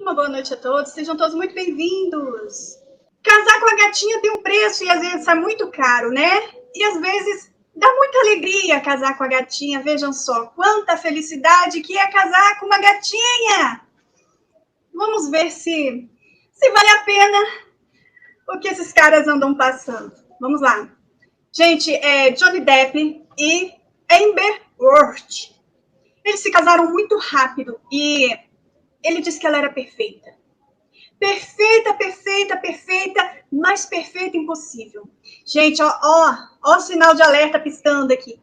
Uma boa noite a todos, sejam todos muito bem-vindos. Casar com a gatinha tem um preço e às vezes é muito caro, né? E às vezes dá muita alegria casar com a gatinha. Vejam só, quanta felicidade que é casar com uma gatinha. Vamos ver se vale a pena o que esses caras andam passando. Vamos lá. Gente, Johnny Depp e Amber Heard. Eles se casaram muito rápido e ele disse que ela era perfeita. Perfeita, perfeita, perfeita, mais perfeita impossível. Gente, ó o sinal de alerta piscando aqui.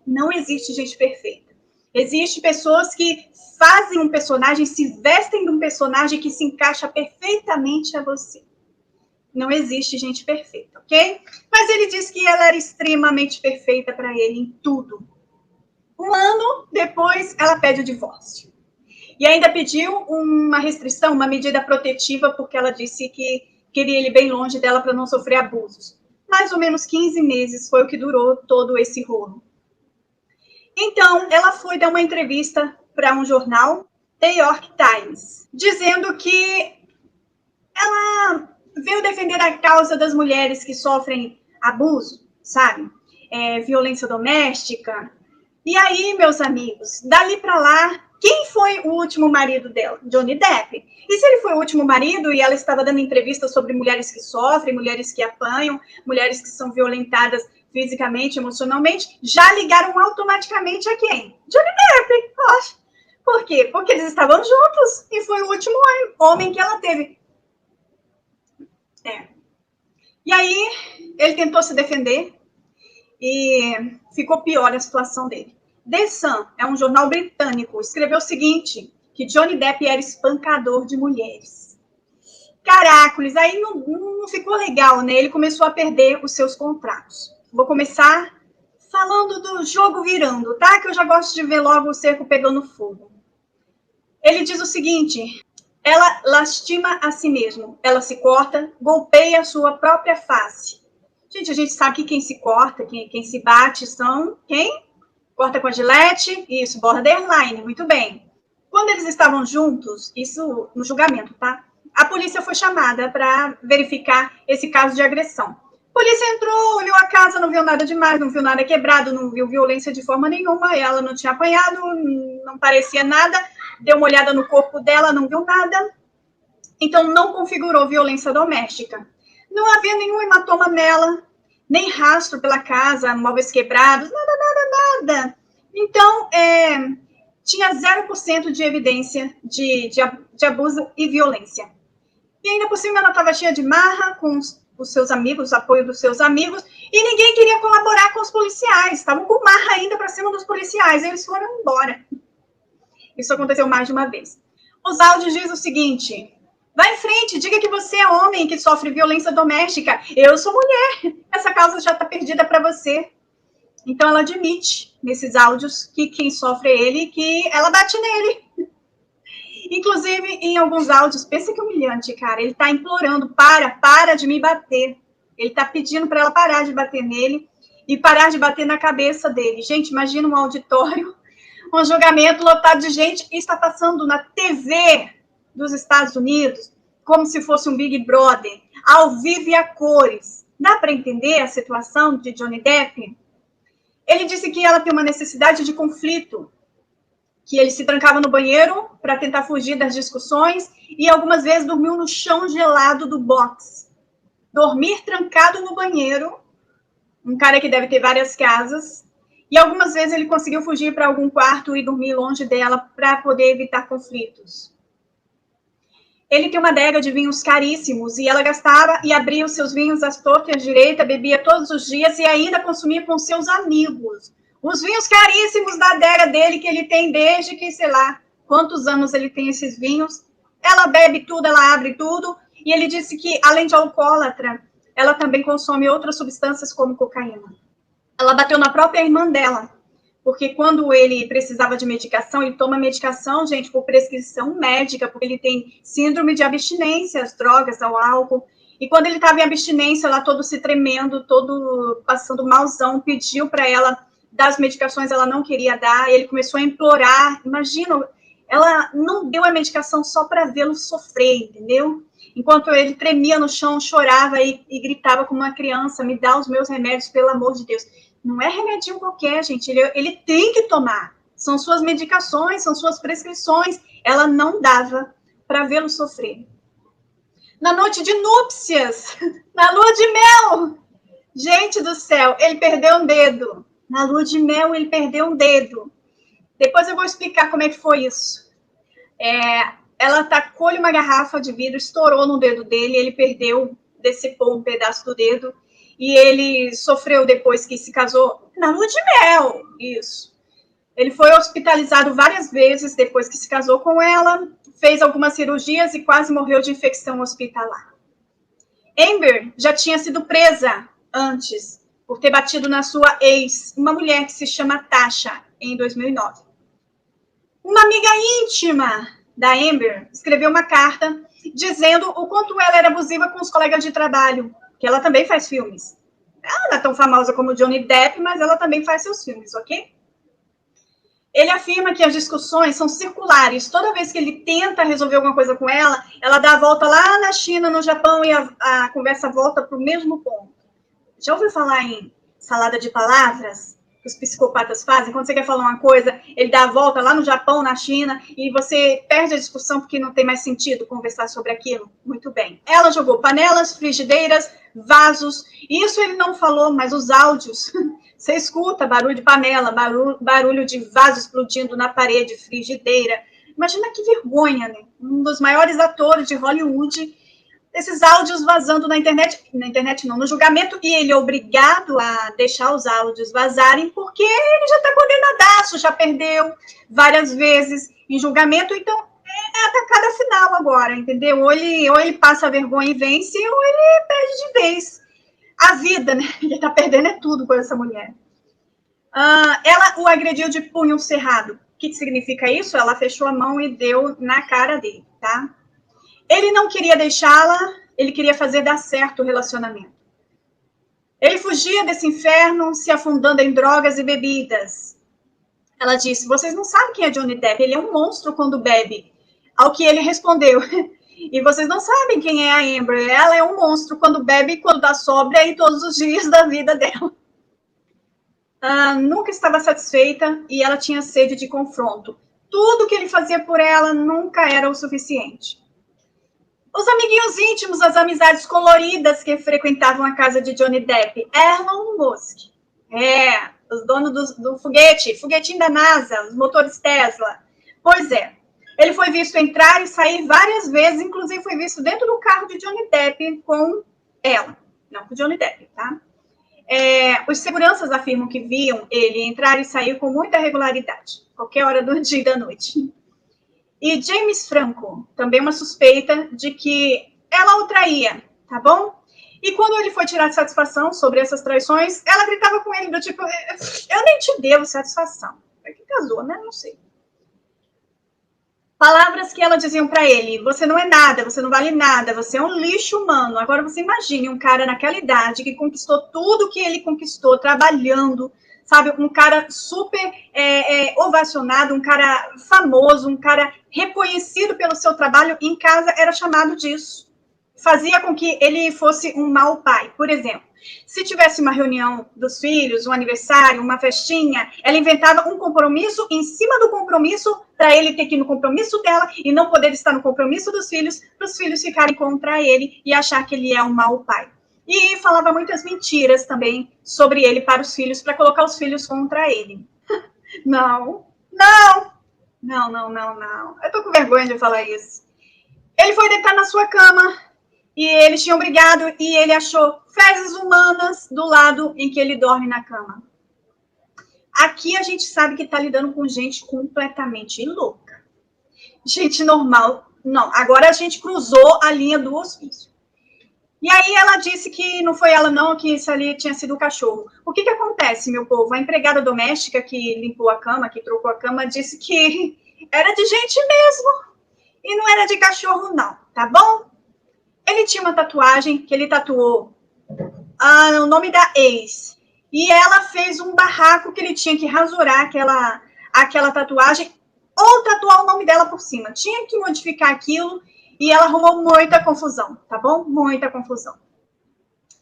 Não existe gente perfeita. Existem pessoas que fazem um personagem, se vestem de um personagem que se encaixa perfeitamente a você. Não existe gente perfeita, ok? Mas ele disse que ela era extremamente perfeita para ele em tudo. Um ano depois, ela pede o divórcio. E ainda pediu uma restrição, uma medida protetiva, porque ela disse que queria ele bem longe dela para não sofrer abusos. Mais ou menos 15 meses foi o que durou todo esse rolo. Então, ela foi dar uma entrevista para um jornal, The York Times, dizendo que ela veio defender a causa das mulheres que sofrem abuso, sabe? Violência doméstica. E aí, meus amigos, dali para lá, quem foi o último marido dela? Johnny Depp. E se ele foi o último marido e ela estava dando entrevistas sobre mulheres que sofrem, mulheres que apanham, mulheres que são violentadas fisicamente, emocionalmente, já ligaram automaticamente a quem? Johnny Depp. Poxa. Por quê? Porque eles estavam juntos e foi o último homem que ela teve. E aí, ele tentou se defender e ficou pior a situação dele. The Sun, é um jornal britânico, escreveu o seguinte, que Johnny Depp era espancador de mulheres. Caracoles, aí não ficou legal, né? Ele começou a perder os seus contratos. Vou começar falando do jogo virando, tá? Que eu já gosto de ver logo o cerco pegando fogo. Ele diz o seguinte, ela lastima a si mesma, ela se corta, golpeia a sua própria face. Gente, a gente sabe que quem se corta, quem se bate são quem? Corta com a Gillette, isso, borderline, muito bem. Quando eles estavam juntos, isso no julgamento, tá? A polícia foi chamada para verificar esse caso de agressão. A polícia entrou, olhou a casa, não viu nada demais, não viu nada quebrado, não viu violência de forma nenhuma, ela não tinha apanhado, não parecia nada, deu uma olhada no corpo dela, não viu nada, então não configurou violência doméstica. Não havia nenhum hematoma nela, nem rastro pela casa, móveis quebrados, nada. Então, tinha 0% de evidência de abuso e violência. E ainda por cima ela estava cheia de marra com os seus amigos, apoio dos seus amigos, e ninguém queria colaborar com os policiais, estavam com marra ainda para cima dos policiais, eles foram embora. Isso aconteceu mais de uma vez. Os áudios dizem o seguinte, vai em frente, diga que você é homem que sofre violência doméstica, eu sou mulher, essa causa já está perdida para você. Então ela admite nesses áudios que quem sofre é ele, que ela bate nele. Inclusive, em alguns áudios, pensa que humilhante, cara. Ele tá implorando, para de me bater. Ele tá pedindo para ela parar de bater nele e parar de bater na cabeça dele. Gente, imagina um auditório, um julgamento lotado de gente e está passando na TV dos Estados Unidos, como se fosse um Big Brother, ao vivo e a cores. Dá para entender a situação de Johnny Depp? Ele disse que ela tem uma necessidade de conflito, que ele se trancava no banheiro para tentar fugir das discussões e algumas vezes dormiu no chão gelado do box. Dormir trancado no banheiro, um cara que deve ter várias casas, e algumas vezes ele conseguiu fugir para algum quarto e dormir longe dela para poder evitar conflitos. Ele tem uma adega de vinhos caríssimos e ela gastava e abria os seus vinhos às tortas e à direita, bebia todos os dias e ainda consumia com seus amigos. Os vinhos caríssimos da adega dele, que ele tem desde que, sei lá, quantos anos ele tem esses vinhos. Ela bebe tudo, ela abre tudo. E ele disse que, além de alcoólatra, ela também consome outras substâncias como cocaína. Ela bateu na própria irmã dela, porque quando ele precisava de medicação, ele toma medicação, gente, por prescrição médica, porque ele tem síndrome de abstinência às drogas, ao álcool. E quando ele estava em abstinência, lá todo se tremendo, todo passando malzão, pediu para ela das medicações, ela não queria dar, ele começou a implorar, imagina, ela não deu a medicação só para vê-lo sofrer, entendeu? Enquanto ele tremia no chão, chorava e gritava como uma criança, me dá os meus remédios, pelo amor de Deus. Não é remedinho qualquer, gente, ele tem que tomar. São suas medicações, são suas prescrições. Ela não dava para vê-lo sofrer. Na noite de núpcias, na lua de mel, gente do céu, ele perdeu um dedo. Na lua de mel, ele perdeu um dedo. Depois eu vou explicar como é que foi isso. Ela tacou-lhe uma garrafa de vidro, estourou no dedo dele, ele perdeu, decepou um pedaço do dedo, e ele sofreu depois que se casou na lua de mel, isso. Ele foi hospitalizado várias vezes depois que se casou com ela, fez algumas cirurgias e quase morreu de infecção hospitalar. Amber já tinha sido presa antes, por ter batido na sua ex, uma mulher que se chama Tasha, em 2009. Uma amiga íntima da Amber escreveu uma carta dizendo o quanto ela era abusiva com os colegas de trabalho, que ela também faz filmes. Ela não é tão famosa como Johnny Depp, mas ela também faz seus filmes, ok? Ele afirma que as discussões são circulares. Toda vez que ele tenta resolver alguma coisa com ela, ela dá a volta lá na China, no Japão, e a conversa volta para o mesmo ponto. Já ouviu falar em salada de palavras? Que os psicopatas fazem? Quando você quer falar uma coisa, ele dá a volta lá no Japão, na China, e você perde a discussão porque não tem mais sentido conversar sobre aquilo. Muito bem. Ela jogou panelas, frigideiras, vasos. Isso ele não falou, mas os áudios... Você escuta barulho de panela, barulho de vaso explodindo na parede, frigideira. Imagina que vergonha, né? Um dos maiores atores de Hollywood, esses áudios vazando na internet não, no julgamento, e ele é obrigado a deixar os áudios vazarem, porque ele já está condenadaço, já perdeu várias vezes em julgamento, então é a tacada final agora, entendeu? Ou ele passa a vergonha e vence, ou ele perde de vez. A vida, né? Ele tá perdendo é tudo com essa mulher. Ela o agrediu de punho cerrado. O que significa isso? Ela fechou a mão e deu na cara dele, tá? Ele não queria deixá-la, ele queria fazer dar certo o relacionamento. Ele fugia desse inferno, se afundando em drogas e bebidas. Ela disse, vocês não sabem quem é Johnny Depp, ele é um monstro quando bebe. Ao que ele respondeu... E vocês não sabem quem é a Amber. Ela é um monstro quando bebe, quando dá sóbria e todos os dias da vida dela. Nunca estava satisfeita e ela tinha sede de confronto. Tudo que ele fazia por ela nunca era o suficiente. Os amiguinhos íntimos, as amizades coloridas que frequentavam a casa de Johnny Depp. Elon Musk. Os donos do foguetinho da NASA, os motores Tesla. Pois é. Ele foi visto entrar e sair várias vezes, inclusive foi visto dentro do carro de Johnny Depp com ela. Não com Johnny Depp, tá? Os seguranças afirmam que viam ele entrar e sair com muita regularidade, qualquer hora do dia e da noite. E James Franco, também uma suspeita de que ela o traía, tá bom? E quando ele foi tirar satisfação sobre essas traições, ela gritava com ele do tipo, eu nem te devo satisfação. Que casou, né? Não sei. Palavras que ela diziam para ele, você não é nada, você não vale nada, você é um lixo humano. Agora você imagine um cara naquela idade que conquistou tudo que ele conquistou, trabalhando, sabe? Um cara super ovacionado, um cara famoso, um cara reconhecido pelo seu trabalho, em casa era chamado disso. Fazia com que ele fosse um mau pai. Por exemplo, se tivesse uma reunião dos filhos, um aniversário, uma festinha, ela inventava um compromisso em cima do compromisso para ele ter que ir no compromisso dela e não poder estar no compromisso dos filhos, para os filhos ficarem contra ele e achar que ele é um mau pai. E falava muitas mentiras também sobre ele para os filhos, para colocar os filhos contra ele. Não. Eu tô com vergonha de falar isso. Ele foi deitar na sua cama e eles tinham brigado e ele achou fezes humanas do lado em que ele dorme na cama. Aqui a gente sabe que está lidando com gente completamente louca. Gente normal. Não, agora a gente cruzou a linha do hospício. E aí ela disse que não foi ela não, que isso ali tinha sido o cachorro. O que acontece, meu povo? A empregada doméstica que limpou a cama, que trocou a cama, disse que era de gente mesmo. E não era de cachorro não, tá bom? Ele tinha uma tatuagem que ele tatuou o nome da ex. E ela fez um barraco que ele tinha que rasurar aquela tatuagem ou tatuar o nome dela por cima. Tinha que modificar aquilo e ela arrumou muita confusão, tá bom? Muita confusão.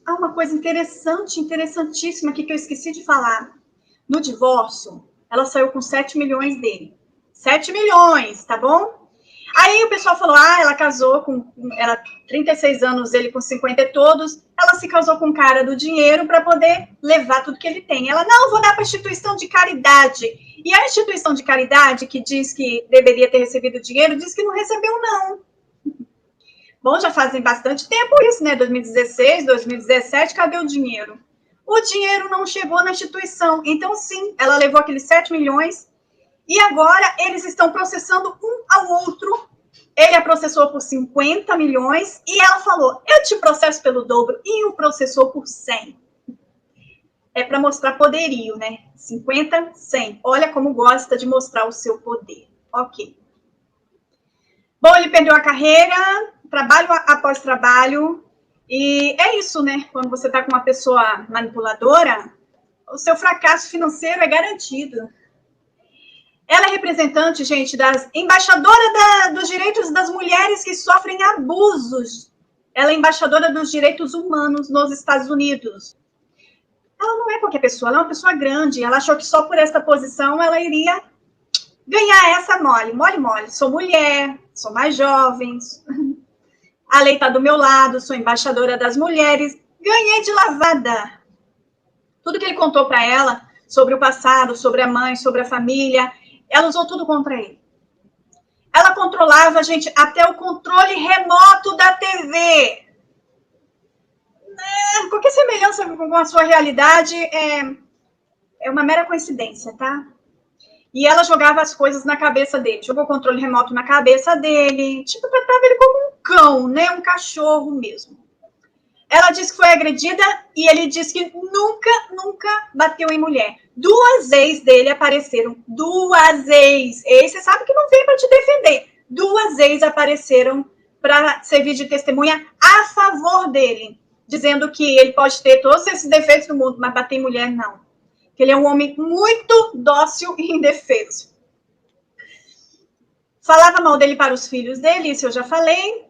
Ah, uma coisa interessante, interessantíssima aqui que eu esqueci de falar. No divórcio, ela saiu com 7 milhões dele. 7 milhões, tá bom? Aí o pessoal falou, ela casou com... Ela 36 anos, ele com 50 e todos. Ela se casou com um cara do dinheiro para poder levar tudo que ele tem. Ela, não, vou dar para a instituição de caridade. E a instituição de caridade, que diz que deveria ter recebido dinheiro, diz que não recebeu, não. Bom, já fazem bastante tempo isso, né? 2016, 2017, cadê o dinheiro? O dinheiro não chegou na instituição. Então, sim, ela levou aqueles 7 milhões e agora eles estão processando um ao outro. Ele a processou por 50 milhões e ela falou, eu te processo pelo dobro, e o processou por 100. É para mostrar poderio, né? 50, 100. Olha como gosta de mostrar o seu poder. Ok. Bom, ele perdeu a carreira, trabalho após trabalho, e é isso, né? Quando você está com uma pessoa manipuladora, o seu fracasso financeiro é garantido. Ela é representante, gente, das embaixadora dos direitos das mulheres que sofrem abusos. Ela é embaixadora dos direitos humanos nos Estados Unidos. Ela não é qualquer pessoa, ela é uma pessoa grande. Ela achou que só por esta posição ela iria ganhar essa mole. Mole, mole. Sou mulher, sou mais jovem, a lei está do meu lado, sou embaixadora das mulheres. Ganhei de lavada. Tudo que ele contou para ela sobre o passado, sobre a mãe, sobre a família, ela usou tudo contra ele. Ela controlava, gente, até o controle remoto da TV. Qualquer semelhança com a sua realidade é uma mera coincidência, tá? E ela jogava as coisas na cabeça dele. Jogou o controle remoto na cabeça dele. Tipo, tratava ele como um cão, né? Um cachorro mesmo. Ela disse que foi agredida e ele disse que nunca bateu em mulher. 2 ex dele apareceram. 2 ex. Ex, você sabe que não veio para te defender. 2 ex apareceram para servir de testemunha a favor dele. Dizendo que ele pode ter todos esses defeitos do mundo, mas bater em mulher, não. Que ele é um homem muito dócil e indefeso. Falava mal dele para os filhos dele, isso eu já falei.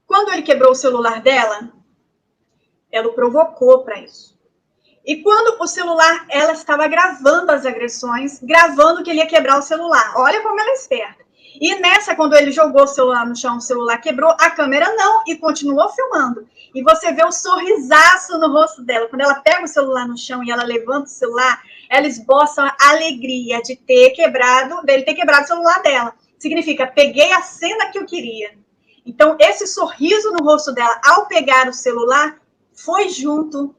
Quando ele quebrou o celular dela, ela o provocou para isso. E quando o celular, ela estava gravando as agressões, gravando que ele ia quebrar o celular. Olha como ela é esperta. E nessa, quando ele jogou o celular no chão, o celular quebrou, a câmera não, e continuou filmando. E você vê o sorrisaço no rosto dela. Quando ela pega o celular no chão e ela levanta o celular, ela esboça a alegria de dele ter quebrado o celular dela. Significa, peguei a cena que eu queria. Então, esse sorriso no rosto dela, ao pegar o celular, foi junto.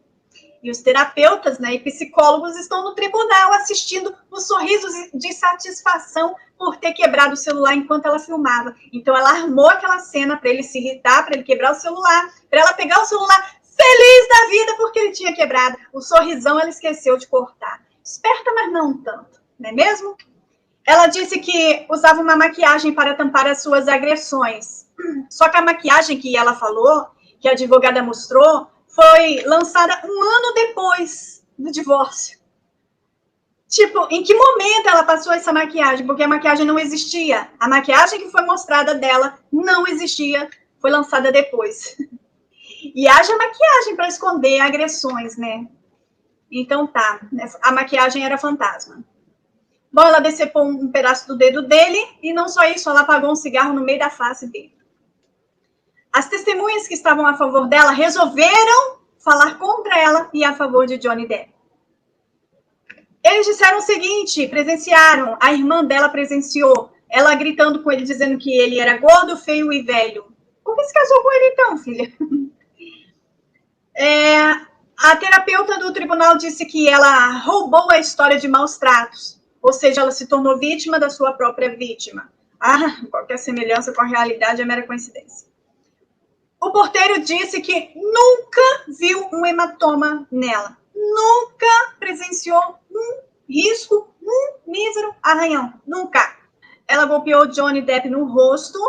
E os terapeutas, né, e psicólogos estão no tribunal assistindo os sorrisos de satisfação por ter quebrado o celular enquanto ela filmava. Então, ela armou aquela cena para ele se irritar, para ele quebrar o celular, para ela pegar o celular feliz da vida porque ele tinha quebrado. O sorrisão ela esqueceu de cortar. Esperta, mas não tanto, não é mesmo? Ela disse que usava uma maquiagem para tampar as suas agressões. Só que a maquiagem que ela falou, que a advogada mostrou, foi lançada 1 ano depois do divórcio. Tipo, em que momento ela passou essa maquiagem? Porque a maquiagem não existia. A maquiagem que foi mostrada dela não existia, foi lançada depois. E haja maquiagem para esconder agressões, né? Então tá, a maquiagem era fantasma. Bom, ela decepou um pedaço do dedo dele e não só isso, ela apagou um cigarro no meio da face dele. As testemunhas que estavam a favor dela resolveram falar contra ela e a favor de Johnny Depp. Eles disseram o seguinte, presenciaram, a irmã dela presenciou, ela gritando com ele, dizendo que ele era gordo, feio e velho. Por que se casou com ele então, filha? A terapeuta do tribunal disse que ela roubou a história de maus tratos, ou seja, ela se tornou vítima da sua própria vítima. Qualquer semelhança com a realidade é mera coincidência. O porteiro disse que nunca viu um hematoma nela. Nunca presenciou um risco, um mísero arranhão. Nunca. Ela golpeou Johnny Depp no rosto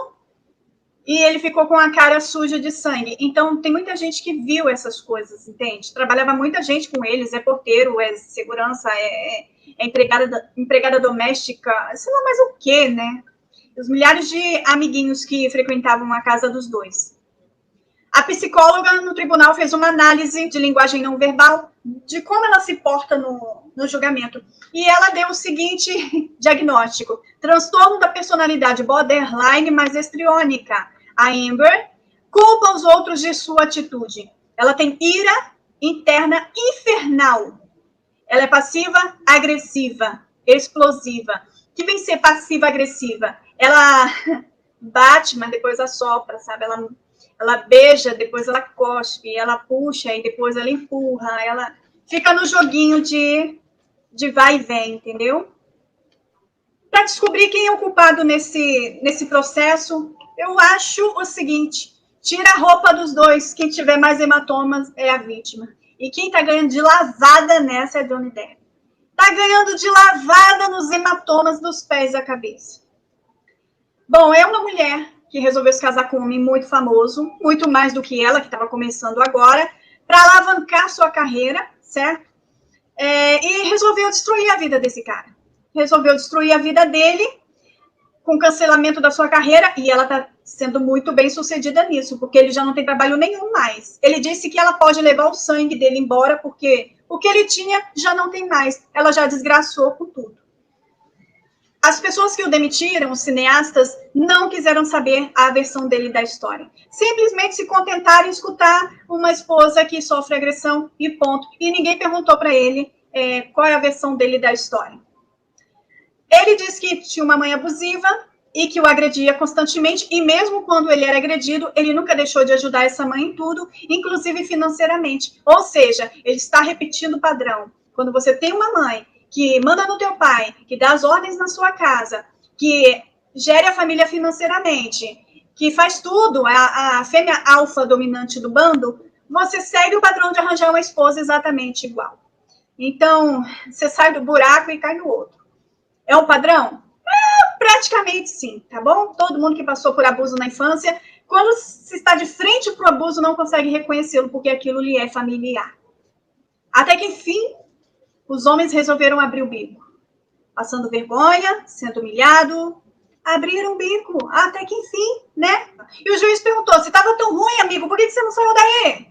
e ele ficou com a cara suja de sangue. Então, tem muita gente que viu essas coisas, entende? Trabalhava muita gente com eles, é porteiro, é segurança, é empregada doméstica, sei lá mais o quê, né? Os milhares de amiguinhos que frequentavam a casa dos dois. A psicóloga no tribunal fez uma análise de linguagem não verbal, de como ela se porta no julgamento. E ela deu o seguinte diagnóstico: transtorno da personalidade borderline, mas histriônica. A Amber culpa os outros de sua atitude. Ela tem ira interna infernal. Ela é passiva, agressiva, explosiva. Que vem ser passiva-agressiva? Ela bate, mas depois assopra, sabe? Ela beija, depois ela cospe, ela puxa e depois ela empurra. Ela fica no joguinho de vai e vem, entendeu? Para descobrir quem é o culpado nesse processo, eu acho o seguinte: tira a roupa dos dois, quem tiver mais hematomas é a vítima. E quem tá ganhando de lavada nessa é Johnny Depp. Tá ganhando de lavada nos hematomas dos pés à cabeça. Bom, é uma mulher que resolveu se casar com um homem muito famoso, muito mais do que ela, que estava começando agora, para alavancar sua carreira, certo? E resolveu destruir a vida desse cara. Resolveu destruir a vida dele com o cancelamento da sua carreira, e ela está sendo muito bem sucedida nisso, porque ele já não tem trabalho nenhum mais. Ele disse que ela pode levar o sangue dele embora, porque o que ele tinha já não tem mais. Ela já desgraçou com tudo. As pessoas que o demitiram, os cineastas, não quiseram saber a versão dele da história. Simplesmente se contentaram em escutar uma esposa que sofre agressão e ponto. E ninguém perguntou para ele qual é a versão dele da história. Ele disse que tinha uma mãe abusiva e que o agredia constantemente, e mesmo quando ele era agredido, ele nunca deixou de ajudar essa mãe em tudo, inclusive financeiramente. Ou seja, ele está repetindo o padrão. Quando você tem uma mãe que manda no teu pai, que dá as ordens na sua casa, que gere a família financeiramente, que faz tudo, a fêmea alfa dominante do bando, você segue o padrão de arranjar uma esposa exatamente igual. Então, você sai do buraco e cai no outro. É um padrão? Praticamente sim, tá bom? Todo mundo que passou por abuso na infância, quando se está de frente para o abuso, não consegue reconhecê-lo, porque aquilo lhe é familiar. Até que, enfim, os homens resolveram abrir o bico. Passando vergonha, sendo humilhado, abriram o bico. Até que, enfim, né? E o juiz perguntou: se estava tão ruim, amigo, por que você não saiu daí?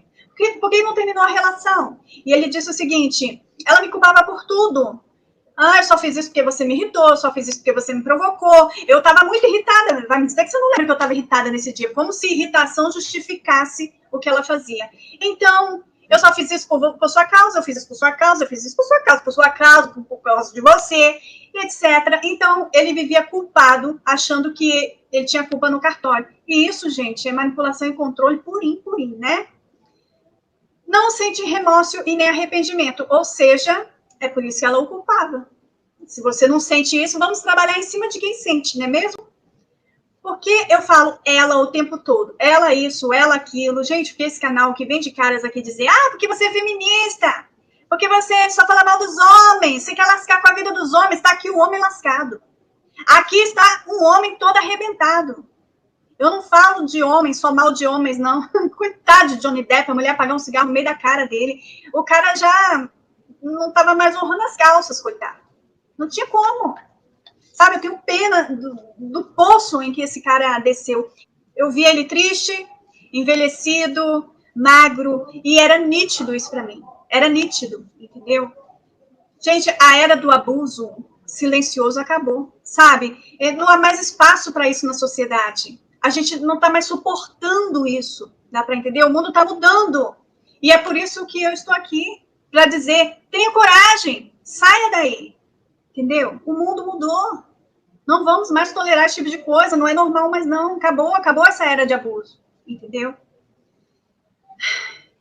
Por que não terminou a relação? E ele disse o seguinte: ela me culpava por tudo. Eu só fiz isso porque você me irritou, só fiz isso porque você me provocou. Eu estava muito irritada. Vai me dizer que você não lembra que eu estava irritada nesse dia. Como se irritação justificasse o que ela fazia. Então, eu só fiz isso por sua causa, eu fiz isso por sua causa, eu fiz isso por sua causa, por causa de você, etc. Então, ele vivia culpado, achando que ele tinha culpa no cartório. E isso, gente, é manipulação e controle purinho, né? Não sente remorso e nem arrependimento. Ou seja, é por isso que ela o culpava. Se você não sente isso, vamos trabalhar em cima de quem sente, não é mesmo? Porque eu falo ela o tempo todo. Ela isso, ela aquilo. Gente, porque esse canal que vem de caras aqui dizer: porque você é feminista. Porque você só fala mal dos homens. Você quer lascar com a vida dos homens. Está aqui o homem lascado. Aqui está um homem todo arrebentado. Eu não falo de homens, só mal de homens, não. Coitado de Johnny Depp, a mulher apagar um cigarro no meio da cara dele. O cara já não estava mais honrando as calças, coitado. Não tinha como. Sabe, eu tenho pena do poço em que esse cara desceu. Eu vi ele triste, envelhecido, magro, e era nítido isso para mim. Era nítido, entendeu? Gente, a era do abuso silencioso acabou, sabe? Não há mais espaço para isso na sociedade. A gente não está mais suportando isso, dá para entender? O mundo está mudando. E é por isso que eu estou aqui, para dizer: tenha coragem, saia daí, entendeu? O mundo mudou. Não vamos mais tolerar esse tipo de coisa, não é normal mais não. Acabou essa era de abuso, entendeu?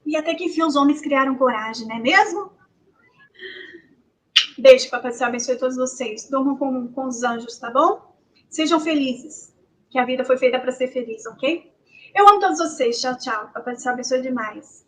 E até que enfim os homens criaram coragem, não é mesmo? Beijo, Papai do Céu abençoe todos vocês. Dormam com os anjos, tá bom? Sejam felizes, que a vida foi feita para ser feliz, ok? Eu amo todos vocês. Tchau, tchau. Papai do Céu abençoe demais.